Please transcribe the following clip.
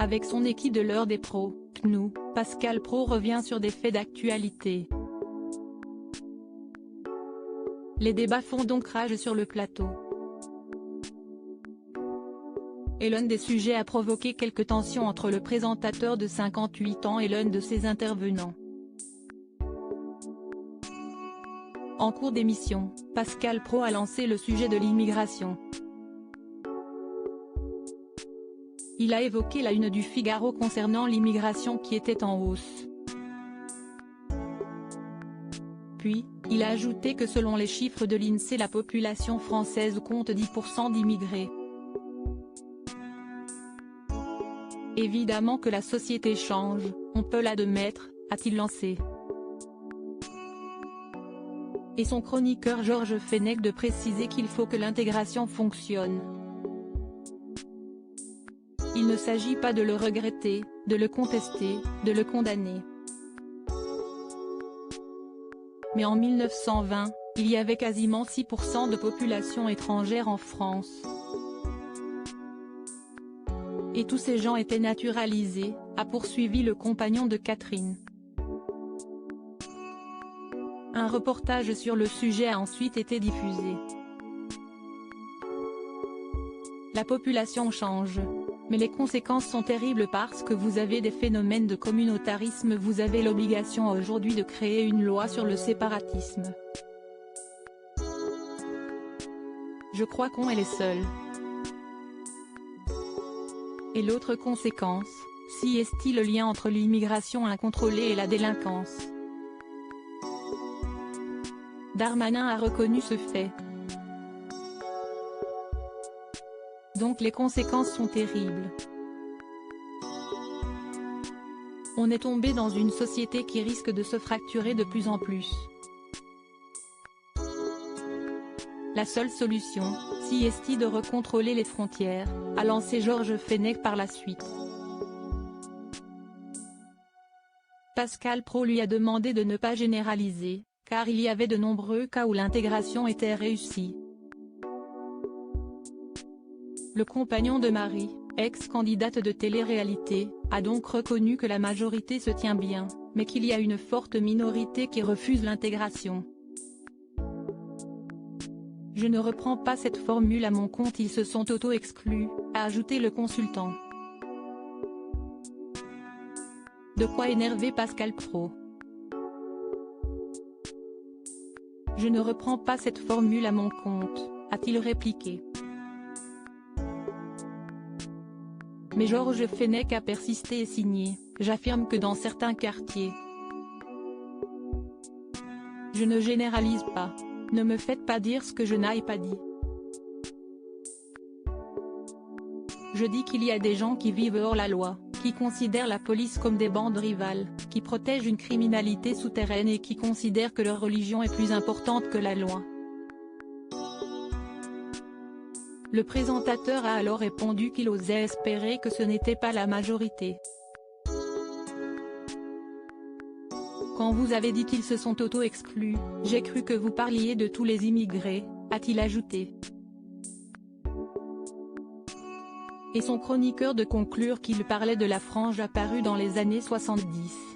Avec son équipe de l'heure des pros, CNOO, Pascal Praud revient sur des faits d'actualité. Les débats font donc rage sur le plateau. Et l'un des sujets a provoqué quelques tensions entre le présentateur de 58 ans et l'un de ses intervenants. En cours d'émission, Pascal Praud a lancé le sujet de l'immigration. Il a évoqué la une du Figaro concernant l'immigration qui était en hausse. Puis, il a ajouté que selon les chiffres de l'INSEE la population française compte 10% d'immigrés. Évidemment que la société change, on peut l'admettre, a-t-il lancé. Et son chroniqueur Georges Fenech de préciser qu'il faut que l'intégration fonctionne. Il ne s'agit pas de le regretter, de le contester, de le condamner. Mais en 1920, il y avait quasiment 6% de population étrangère en France. Et tous ces gens étaient naturalisés, a poursuivi le compagnon de Catherine. Un reportage sur le sujet a ensuite été diffusé. La population change. Mais les conséquences sont terribles parce que vous avez des phénomènes de communautarisme. Vous avez l'obligation aujourd'hui de créer une loi sur le séparatisme. Je crois qu'on est les seuls. Et l'autre conséquence, si est-il le lien entre l'immigration incontrôlée et la délinquance. Darmanin a reconnu ce fait. Donc les conséquences sont terribles. On est tombé dans une société qui risque de se fracturer de plus en plus. La seule solution, si est de recontrôler les frontières, a lancé Georges Fenech par la suite. Pascal Praud lui a demandé de ne pas généraliser, car il y avait de nombreux cas où l'intégration était réussie. Le compagnon de Marie, ex-candidate de télé-réalité, a donc reconnu que la majorité se tient bien, mais qu'il y a une forte minorité qui refuse l'intégration. Je ne reprends pas cette formule à mon compte, ils se sont auto-exclus, a ajouté le consultant. De quoi énerver Pascal Praud. Je ne reprends pas cette formule à mon compte, a-t-il répliqué. Mais Georges Fenech a persisté et signé, j'affirme que dans certains quartiers. Je ne généralise pas. Ne me faites pas dire ce que je n'ai pas dit. Je dis qu'il y a des gens qui vivent hors la loi, qui considèrent la police comme des bandes rivales, qui protègent une criminalité souterraine et qui considèrent que leur religion est plus importante que la loi. Le présentateur a alors répondu qu'il osait espérer que ce n'était pas la majorité. Quand vous avez dit qu'ils se sont auto-exclus, j'ai cru que vous parliez de tous les immigrés, a-t-il ajouté. Et son chroniqueur de conclure qu'il parlait de la frange apparue dans les années 70.